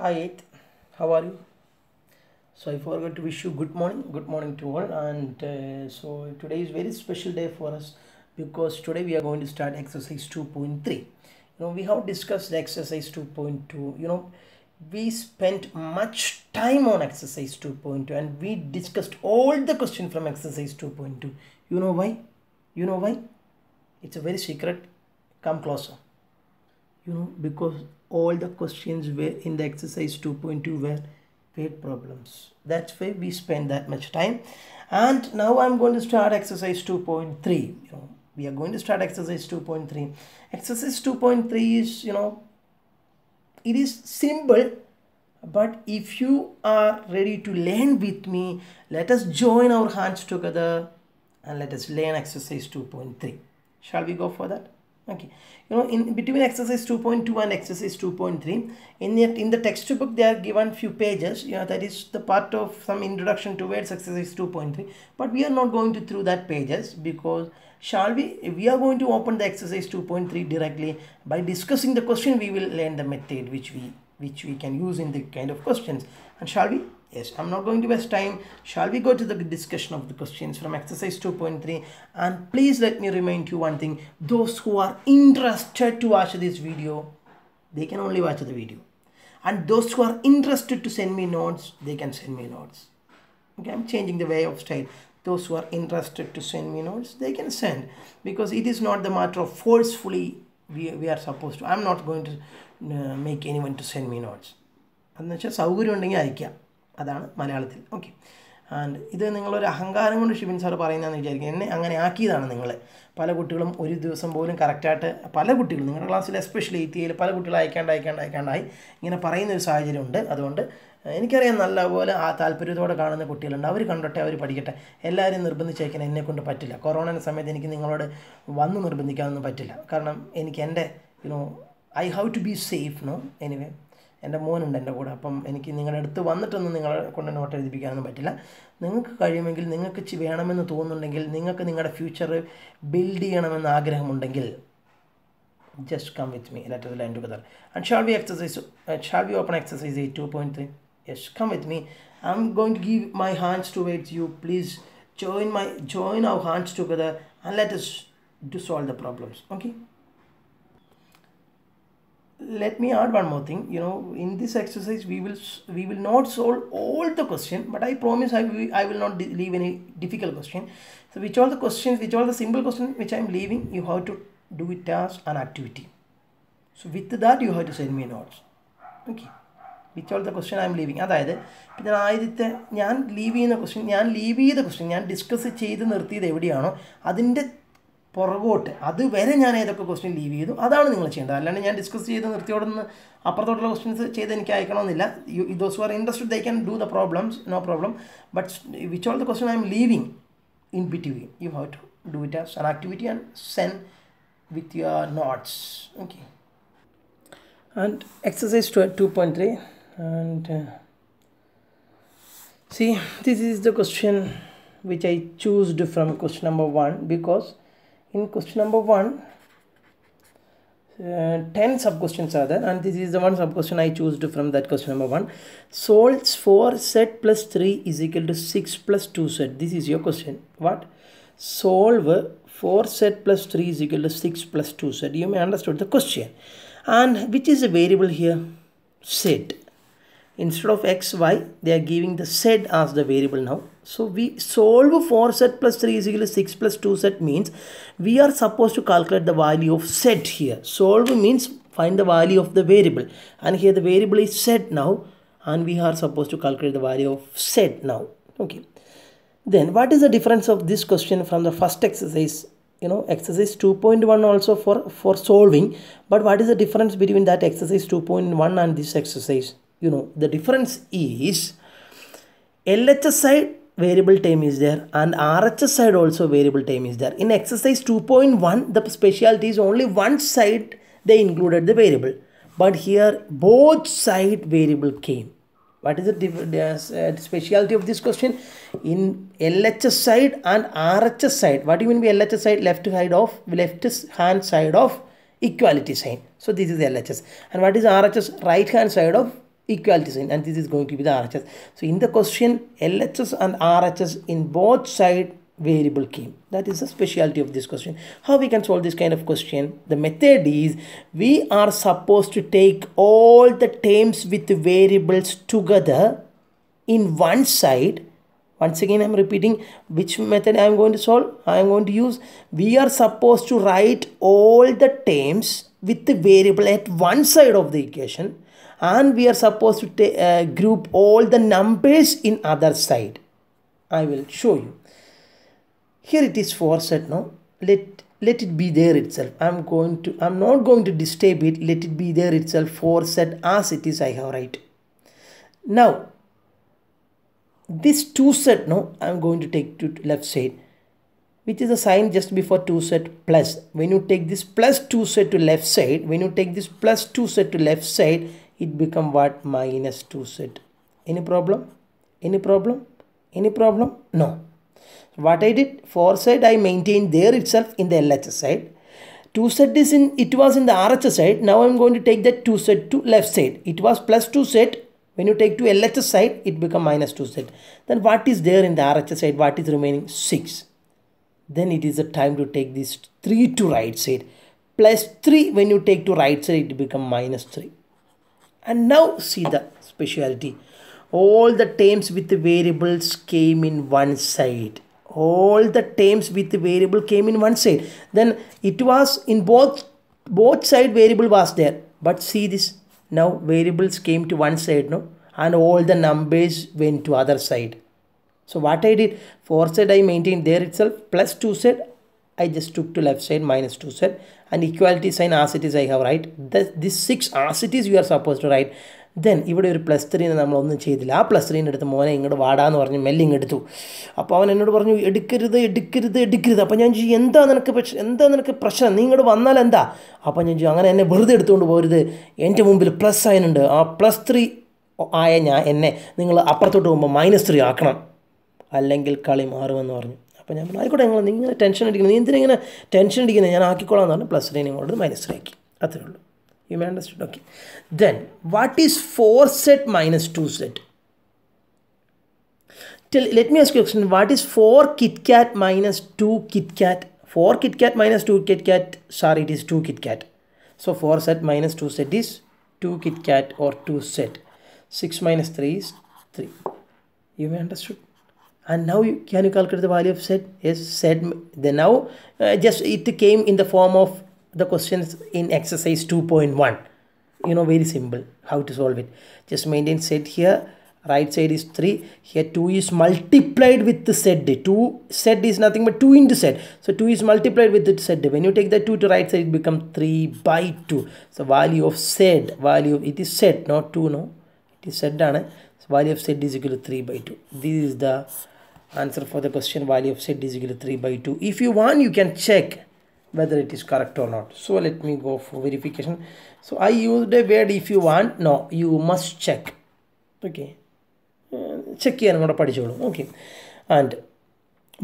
Hi, Eth. How are you? So I forgot to wish you good morning to all. And so today is very special day for us because today we are going to start exercise 2.3. We have discussed exercise 2.2. We spent much time on exercise 2.2 and we discussed all the questions from exercise 2.2. You know why? You know why? It's a very secret. Come closer. Because all the questions were in the exercise 2.2 were weight problems. That's why we spend that much time. And now I'm going to start exercise 2.3. We are going to start exercise 2.3. Exercise 2.3 is, it is simple, but if you are ready to learn with me, let us join our hands together and let us learn exercise 2.3. Shall we go for that? Okay. In between exercise 2.2 and exercise 2.3, in the textbook they are given few pages. That is the part of some introduction towards exercise 2.3. But we are not going to through that pages because we are going to open the exercise 2.3 directly. By discussing the question, we will learn the method which we can use in the kind of questions. And shall we? Yes, I'm not going to waste time. Shall we go to the discussion of the questions from exercise 2.3? And please let me remind you one thing. Those who are interested to watch this video, they can only watch the video. And those who are interested to send me notes, they can send me notes. Okay, I'm changing the way of style. Those who are interested to send me notes, they can send. Because it is not the matter of forcefully we are supposed to. I'm not going to make anyone to send me notes. And that's just അതാണ് മലയാളത്തിൽ. Okay. And ഇത് നിങ്ങളൊരു അഹങ്കാരം കൊണ്ട് Shibin sir പറയുന്നതെന്ന് വിചാരിക്കും. എന്നെ അങ്ങനെ ആക്കിയതാണ് നിങ്ങൾ. പല കുട്ടികളും ഒരു ദിവസം പോലും കറക്റ്റായിട്ട് പല കുട്ടികളും നിങ്ങളുടെ ക്ലാസ്സിൽ എസ്പെഷ്യലി ETAയിൽ പല കുട്ടികൾ അയക്കാണ്ടായി ഇങ്ങനെ പറയുന്നൊരു സാഹചര്യമുണ്ട്. അതുകൊണ്ട് എനിക്കറിയാം നല്ലപോലെ ആ താല്പര്യത്തോടെ കാണുന്ന കുട്ടികളുണ്ട്. അവർ കണ്ടോട്ടെ, അവർ പഠിക്കട്ടെ. എല്ലാവരും നിർബന്ധിച്ചേക്കാൻ എന്നെക്കൊണ്ട് പറ്റില്ല. കൊറോണയുടെ സമയത്ത് എനിക്ക് നിങ്ങളോട് വന്ന് നിർബന്ധിക്കാനൊന്നും പറ്റില്ല. കാരണം എനിക്ക് എൻ്റെ I have to be safe. Anyway എൻ്റെ മോനുണ്ട് എൻ്റെ കൂടെ. അപ്പം എനിക്ക് നിങ്ങളുടെ അടുത്ത് വന്നിട്ടൊന്നും നിങ്ങളെ കൊണ്ട് നോട്ട് എഴുതിപ്പിക്കാനൊന്നും പറ്റില്ല. നിങ്ങൾക്ക് കഴിയുമെങ്കിൽ നിങ്ങൾക്ക് വേണമെന്ന് തോന്നുന്നുണ്ടെങ്കിൽ നിങ്ങൾക്ക് നിങ്ങളുടെ ഫ്യൂച്ചർ ബിൽഡ് ചെയ്യണമെന്ന് ആഗ്രഹമുണ്ടെങ്കിൽ just come with me. Let us learn together. And shall we open exercise 2.3? Yes, come with me. I'm going to give my hands towards you. Please join our hands together and let us to solve the problems. Okay. Let me add one more thing. In this exercise we will not solve all the question, but I promise I will not leave any difficult question. So which all the simple questions which I am leaving, you have to do it as an activity. So with that you have to send me notes. Okay. Which all the question I am leaving. അതായത് പിന്നെ ആദ്യത്തെ ഞാൻ leave ചെയ്ത question ഞാൻ discuss ചെയ്ത് നിർത്തിയത് എവിടെയാണോ അതിൻ്റെ പുറകോട്ട് അതുവരെ ഞാൻ ഏതൊക്കെ ക്വസ്റ്റ്യൻ ലീവ് ചെയ്തു അതാണ് നിങ്ങൾ ചെയ്യേണ്ടത്. അല്ലാണ്ട് ഞാൻ ഡിസ്കസ് ചെയ്ത് നിർത്തിയോടൊന്ന് അപ്പുറത്തോട്ടുള്ള ക്വസ്റ്റ്യൻസ് ചെയ്ത് എനിക്ക് അയക്കണമെന്നില്ല. Those who are interested they can do the problems, no problem. But which all the question I am leaving in between, you have to do it as an activity and send with your notes. Okay. And exercise 2.3 and see, this is the question which I chose from question number 1, because in question number 1 10 sub questions are there, and this is the one sub question I chose from that question number 1. Solves 4z plus 3 is equal to 6 plus 2z. This is your question. What? Solve 4z plus 3 is equal to 6 plus 2z. You may understood the question. And which is the variable here? Z. Instead of x, y, they are giving the z as the variable now. So we solve 4z plus 3 is equal to 6 plus 2z means we are supposed to calculate the value of z here. Solve means find the value of the variable. And here the variable is z now. And we are supposed to calculate the value of z now. Okay. Then what is the difference of this question from the first exercise? Exercise 2.1 also for solving. But what is the difference between that exercise 2.1 and this exercise? The difference is LHS side variable time is there and RHS side also variable time is there. In exercise 2.1 the specialty is only one side they included the variable, but here both side variable came. What is the specialty of this question? In LHS side and RHS side. What do you mean by LHS side? Left hand side of equality sign. So this is LHS. And what is RHS? Right hand side of equality sign, and this is going to be the RHS. So in the question, LHS and RHS in both side variable came. That is the specialty of this question. How we can solve this kind of question? The method is, we are supposed to take all the terms with the variables together in one side. Once again, I am repeating which method I am going to solve. I am going to use, we are supposed to write all the terms with the variable at one side of the equation, and we are supposed to group all the numbers in other side. I will show you. Here it is 4 set. No, let it be there itself. I'm not going to disturb it. Let it be there itself, 4 set as it is. I have right. Now this 2 set, no, I'm going to take to left side, which is a sign just before 2 set plus. When you take this plus 2 set to left side, when you take this plus 2 set to left side, it become what? Minus 2 set. Any problem? Any problem? Any problem? No. What I did, 4 set I maintained there itself in the LHS side. 2 set is in, it was in the RHS side. Now I'm going to take that 2 set to left side. It was plus 2 set. When you take to LHS side, it become minus 2 set. Then what is there in the RHS side? What is remaining? 6. Then it is the time to take this 3 to right side. Plus 3, when you take to right side, it become minus 3. And now see the specialty. All the terms with the variables came in one side. All the terms with the variable came in one side. Then it was in both side variable was there. But see this. Now variables came to one side, no, and all the numbers went to other side. So what I did, 4 set I maintained there itself, plus 2 set I just took to left side, minus 2 set, and equality sign as it is I have right. This 6 as it is you are supposed to write. Then ഇവിടെ ഒരു plus 3 നമ്മളൊന്നും ചെയ്തില്ല. ആ plus 3 എടുത്ത് മോനെ ഇങ്ങോട്ട് വാടാന്ന് പറഞ്ഞ് മെല്ലിങ് എടുത്തു. അപ്പോൾ അവൻ എന്നോട് പറഞ്ഞു എടുക്കരുത്. അപ്പോൾ ഞാൻ ചോദിച്ചു എന്താ നിനക്ക് പ്രശ്നം, നീ ഇങ്ങോട്ട് വന്നാൽ എന്താ? അപ്പോൾ ഞാൻ ചോദിച്ചു അങ്ങനെ എന്നെ വെറുതെ എടുത്തുകൊണ്ട് പോരുത്, എൻ്റെ മുമ്പിൽ പ്ലസ് സൈനുണ്ട്, ആ പ്ലസ് 3 ആയ എന്നെ നിങ്ങൾ അപ്പുറത്തോട്ട് പോകുമ്പോൾ മൈനസ് 3 ആക്കണം, അല്ലെങ്കിൽ കളി മാറുമെന്ന് പറഞ്ഞു. അപ്പോൾ ഞാൻ പറഞ്ഞു ആയിക്കോട്ടെ, നിങ്ങൾ ഇങ്ങനെ ടെൻഷൻ അടിക്കുന്നത്, നീ എന്തിനാ ഇങ്ങനെ ടെൻഷൻ അടിക്കുന്നത്, ഞാൻ ആക്കിക്കോളാമെന്ന് പറഞ്ഞു. പ്ലസ് 3 ഇങ്ങോട്ട് മൈനസ് 3 ആക്കി. അത്രേ ഉള്ളൂ. You may understand. Okay. Then what is 4 set minus 2 set? Let me ask you a question. What is 4 KitKat minus 2 KitKat? 4 KitKat minus 2 KitKat. Sorry, it is 2 KitKat. So 4 set minus 2 set is 2 KitKat or 2 set. 6 minus 3 is 3. You may understood. And now can you calculate the value of set? Yes, set. Then now just it came in the form of the questions in exercise 2.1. You know, very simple how to solve it. Just maintain set here, right side is 3, here 2 is multiplied with the set. 2 set is nothing but 2 into set, so 2 is multiplied with the set. When you take the 2 to right side, it becomes 3 by 2. So value of set, it is set, not 2, no, it is set done. So value of set is equal to 3 by 2. This is the answer for the question. Value of set is equal to 3 by 2. If you want, you can check whether it is correct or not. So let me go for verification. So I used a word if you want. No, you must check. Okay, check here. Okay, and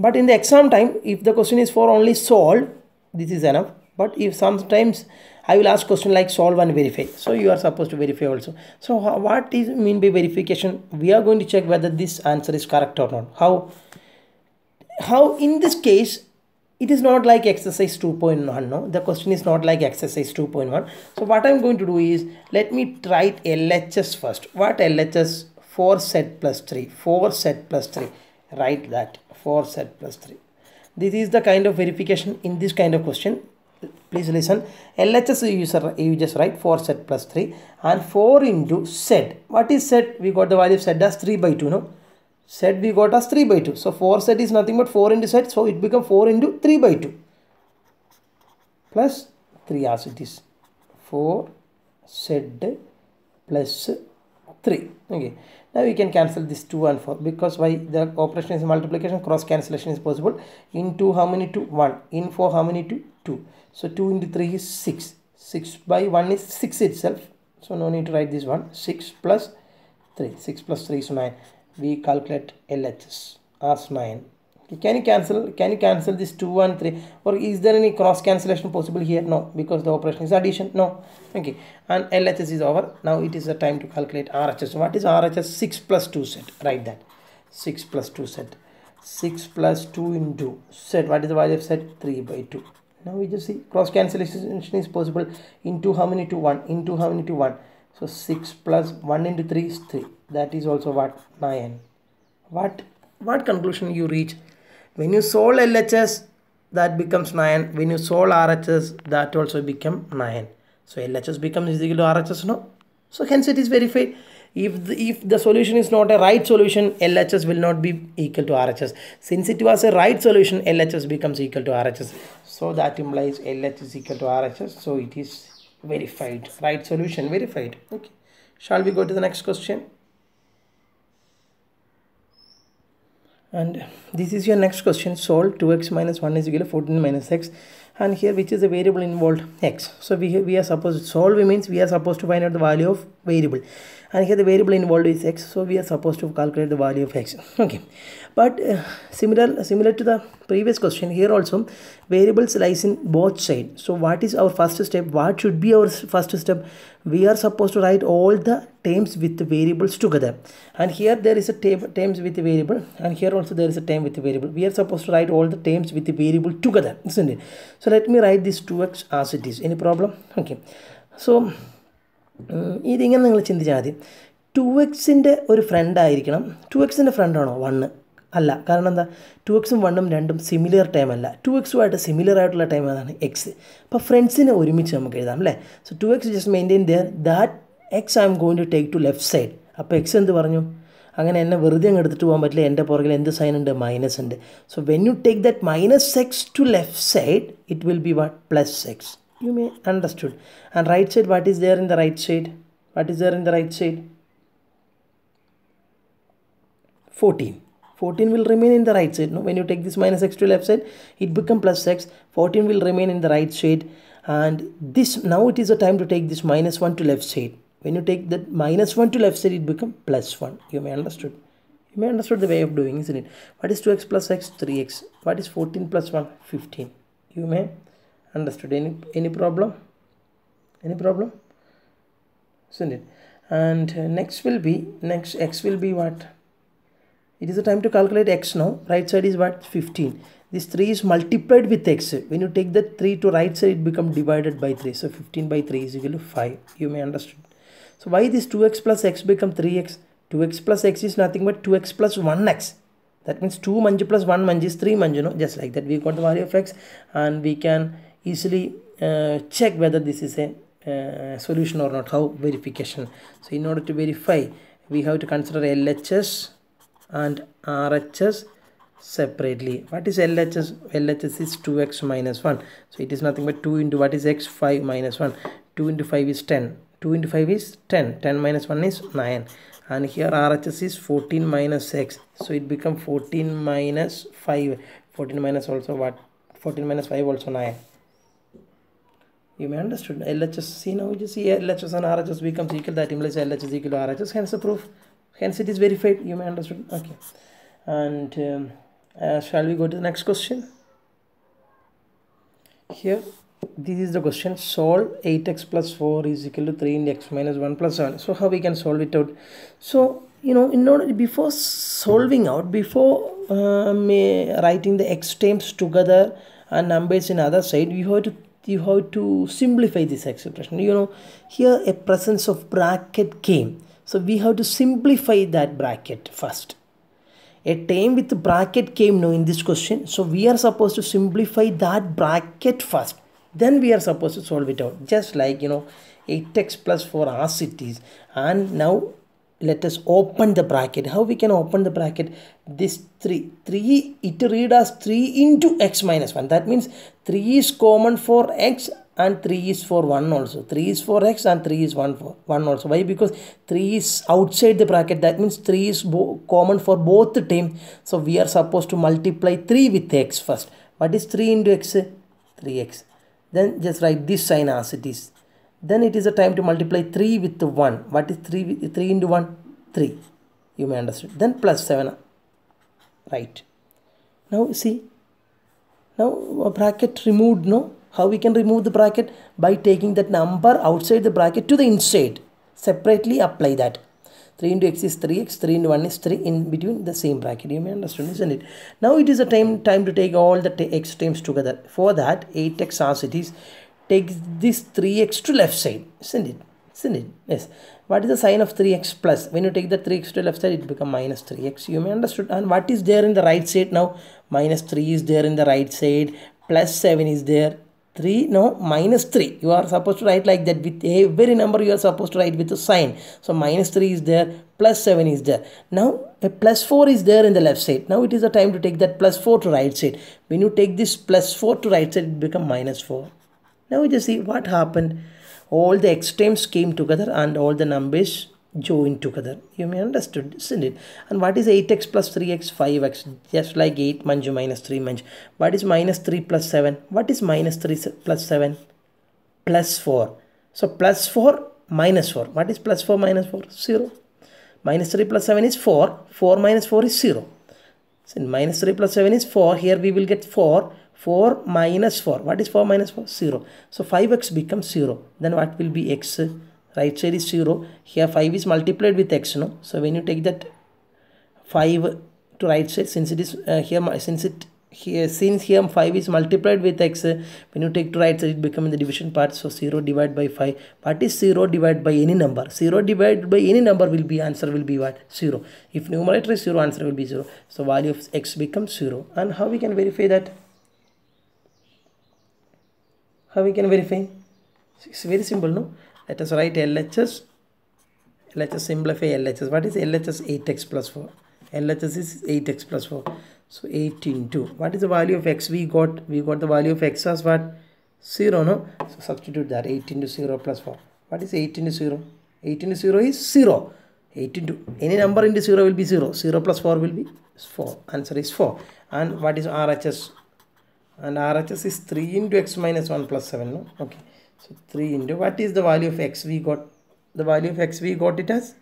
but in the exam time, if the question is for only solve, this is enough. But if sometimes I will ask question like solve and verify, so you are supposed to verify also. So what is mean by verification? We are going to check whether this answer is correct or not. How in this case, it is not like exercise 2.1, no, the question is not like exercise 2.1. So what I'm going to do is, let me write LHS first. What LHS? 4 set plus 3, 4 set plus 3, write that 4 set plus 3. This is the kind of verification in this kind of question. Please listen. LHS you just write 4 set plus 3 and 4 into set. What is set? We got the value of set as 3 by 2, no? Set we got as 3 by 2. So 4 set is nothing but 4 into set. So it becomes 4 into 3 by 2 plus 3 as it is. 4 set plus 3. Okay. Now we can cancel this 2 and 4 because why? The operation is multiplication, cross cancellation is possible. In 2 how many 2? 1. In 4 how many 2? 2. So 2 into 3 is 6. 6 by 1 is 6 itself. So no need to write this one. 6 plus 3. 6 plus 3 is 9. We calculate LHS as 9. Okay, can you cancel this 2 and 3, or is there any cross cancellation possible here? No, because the operation is addition. No. Okay, and LHS is over. Now it is the time to calculate RHS. What is RHS? 6 plus 2 set. Write that. 6 plus 2 set. 6 plus 2 into set. What is the value of set? 3 by 2. Now we just see cross cancellation is possible. Into how many to 1? Into how many to 1? So 6 plus 1 into 3 is 3. That is also what? 9. What conclusion you reach? When you solve LHS, that becomes 9. When you solve RHS, that also become 9. So LHS becomes equal to RHS, no? So hence it is verified. If the solution is not a right solution, LHS will not be equal to RHS. Since it was a right solution, LHS becomes equal to RHS. So that implies LHS is equal to RHS. So it is verified. Right solution verified. Okay. Shall we go to the next question? And this is your next question. Solve 2x minus 1 is equal to 14 minus x. And here which is the variable involved? X. So we are supposed to solve means we are supposed to find out the value of variable. And here the variable involved is x. So we are supposed to calculate the value of x. Okay. But similar to the previous question, here also variables lies in both sides. So what is our first step? What should be our first step? We are supposed to write all the terms with the variables together. And here there is a terms with the variable, and here also there is a term with the variable. We are supposed to write all the terms with the variable together, isn't it? So let me write this 2x as it is. Any problem? Okay. So ഇതിങ്ങനെ നിങ്ങൾ ചിന്തിച്ചാൽ മതി. 2x ഒരു front ആയിരിക്കണം. 2x front ആണോ 1? അല്ല. കാരണം എന്താ? 2x 1 രണ്ടും സിമിലർ ടൈം അല്ല. 2x സിമിലർ ആയിട്ടുള്ള ടൈം ഏതാണ്? എക്സ്. അപ്പോൾ ഫ്രണ്ട്സിനെ ഒരുമിച്ച് നമുക്ക് എഴുതാം അല്ലേ? So 2x just maintain there. That x I am going to take to left side. അപ്പോൾ എക്സ് എന്ത് പറഞ്ഞു? അങ്ങനെ എന്നെ വെറുതെ അങ്ങ് എടുത്തിട്ട് പോകാൻ പറ്റില്ല. എൻ്റെ പുറകിൽ എന്ത് സൈൻ ഉണ്ട്? മൈനസ് ഉണ്ട്. So when you take that minus x to left side, it will be what? Plus x. You may understood. And right side, what is there in the right side? What is there in the right side? 14. 14 will remain in the right side. No, when you take this minus x to left side, it become plus x. 14 will remain in the right side. And this, now it is the time to take this minus 1 to left side. When you take that minus 1 to left side, it become plus 1. You may understood. You may understood the way of doing, isn't it? What is 2x plus x? 3x. What is 14 plus 1? 15. You may understood. Any problem? Any problem? Isn't it? And next x will be what? It is the time to calculate x now. Right side is what? 15. This 3 is multiplied with x. When you take that 3 to right side, it become divided by 3. So 15 by 3 is equal to 5. You may understood. So why this 2x plus x become 3x? 2x plus x is nothing but 2x plus 1x. That means 2 manju plus 1 manju is 3 manju, no? Just like that we got the value of x, and we can easily check whether this is a solution or not. How? Verification. So in order to verify, we have to consider LHS and RHS separately. What is LHS? LHS is 2x minus 1. So it is nothing but 2 into what is x? 5 minus 1. 2 into 5 is 10. 2 into 5 is 10. 10 minus 1 is 9. And here RHS is 14 minus x. So it becomes 14 minus 5. 14 minus also what? 14 minus 5 also 9. You may understood. LHS, see now you see LHS and RHS becomes equal. That implies LHS is equal to RHS. Hence the proof. Hence it is verified. You may understood. Okay. And shall we go to the next question? Here, this is the question. Solve 8x plus 4 is equal to 3 into x minus 1 plus 7. So how we can solve it out? So in order before solving out, before writing the x terms together and numbers in other side, you have to simplify this expression. Here a presence of bracket came, so we have to simplify that bracket first. A term with bracket came now in this question, so we are supposed to simplify that bracket first, then we are supposed to solve it out. Just like 8x plus 4 as it is. And now let us open the bracket. How we can open the bracket? This 3 it read as 3 into x minus 1. That means 3 is common for x and 3 is for 1 also. 3 is for x and 3 is 1 for 1 also. Why? Because 3 is outside the bracket. That means 3 is common for both the terms. So we are supposed to multiply 3 with x first. What is 3 into x? 3x. Then just write this sign as it is. Then it is the time to multiply 3 with 1. What is 3 into 1? 3. You may understand. Then plus 7. Right. Now see, now a bracket removed, no? How we can remove the bracket? By taking that number outside the bracket to the inside. Separately apply that. 3 into x is 3x, 3 into 1 is 3, in between the same bracket. You may understand, isn't it? Now it is a time to take all the x terms together. For that, 8x as it is, take this 3x to left side, isn't it? Isn't it? Yes. What is the sign of 3x plus? When you take the 3x to left side, it becomes minus 3x. You may understood. And what is there in the right side now? Minus 3 is there in the right side. Plus 7 is there. 3, no, minus 3. You are supposed to write like that. With every number you are supposed to write with a sign. So minus 3 is there. Plus 7 is there. Now a plus 4 is there in the left side. Now it is the time to take that plus 4 to right side. When you take this plus 4 to right side, it becomes minus 4. Now we just see what happened. All the x terms came together and all the numbers joined together. You may understood, isn't it? And what is 8x plus 3x? 5x. Just like 8 Manju minus 3 Manju. What is minus 3 plus 7? What is minus 3 plus 7? Plus 4. So plus 4 minus 4. What is plus 4 minus 4? 0. Minus 3 plus 7 is 4. 4 minus 4 is 0. So minus 3 plus 7 is 4. Here we will get 4. 4 minus 4. What is 4 minus 4? 0. So 5x becomes 0. Then what will be x? Right side is 0. Here 5 is multiplied with x. No? So when you take that 5 to right side, since it is since here 5 is multiplied with x, when you take to right side, it becomes in the division part. So 0 divided by 5. What is 0 divided by any number? 0 divided by any number will be, answer will be what? 0. If numerator is 0, answer will be 0. So value of x becomes 0. And how we can verify that? How we can verify? It's very simple, no? Let us write LHS. Let us simplify LHS. What is LHS? 8x plus 4. LHS is 8x plus 4. So 8 into. What is the value of x we got? We got the value of x as what? 0, no? So substitute that. 8 into 0 plus 4. What is 8 into 0? 8 into 0 is 0. 8 into any number into 0 will be 0. 0 plus 4 will be 4. Answer is 4. And what is RHS? And RHS is 3 into x minus 1 plus 7, no? Okay. So 3 into, what is the value of x we got? The value of x we got it as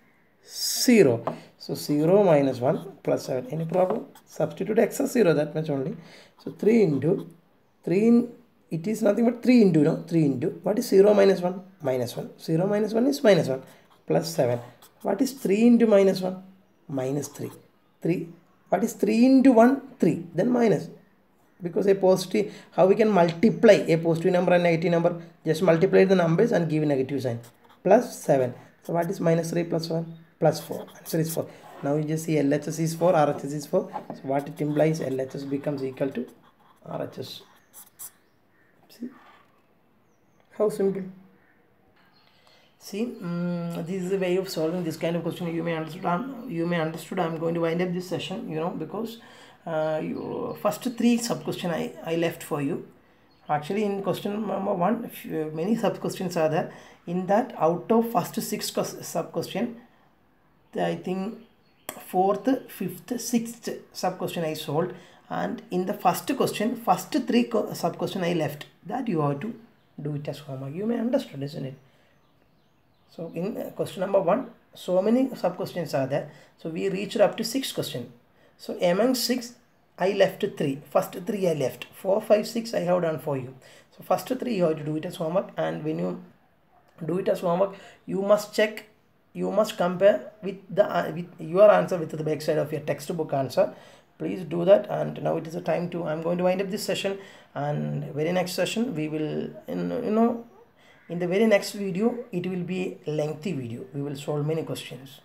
0. So 0 minus 1 plus 7. Any problem? Substitute x as 0, that much only. So 3 into, it is nothing but 3 into, no? 3 into, what is 0 minus 1? Minus 1. 0 minus 1 is minus 1 plus 7. What is 3 into minus 1? Minus 3. 3. What is 3 into 1? 3. Then minus. Because a positive, how we can multiply a positive number and negative number? Just multiply the numbers and give a negative sign. Plus 7. So what is minus 3 plus 1? Plus 4. Answer is 4. Now you just see LHS is 4, RHS is 4. So what it implies? LHS becomes equal to RHS. See? How simple. See, this is a way of solving this kind of question. You may understood. I'm going to wind up this session, because first 3 sub question I left for you. Actually, in question number 1, many sub questions are there. In that, out of first 6 sub question, I think 4th, 5th, 6th sub question I solved, and in the first question, first 3 sub question I left. That you have to do it as homework. You may understand, isn't it? So in question number 1, so many sub questions are there. So we reached up to 6 questions. So among 6, I left 3. First 3 I left. 4, 5, 6 I have done for you. So first 3 you have to do it as homework, and when you do it as homework, you must check, you must compare with your answer with the back side of your textbook answer. Please do that. And now it is the time to, I'm going to wind up this session, and very next session we will, in the very next video, it will be a lengthy video. We will solve many questions.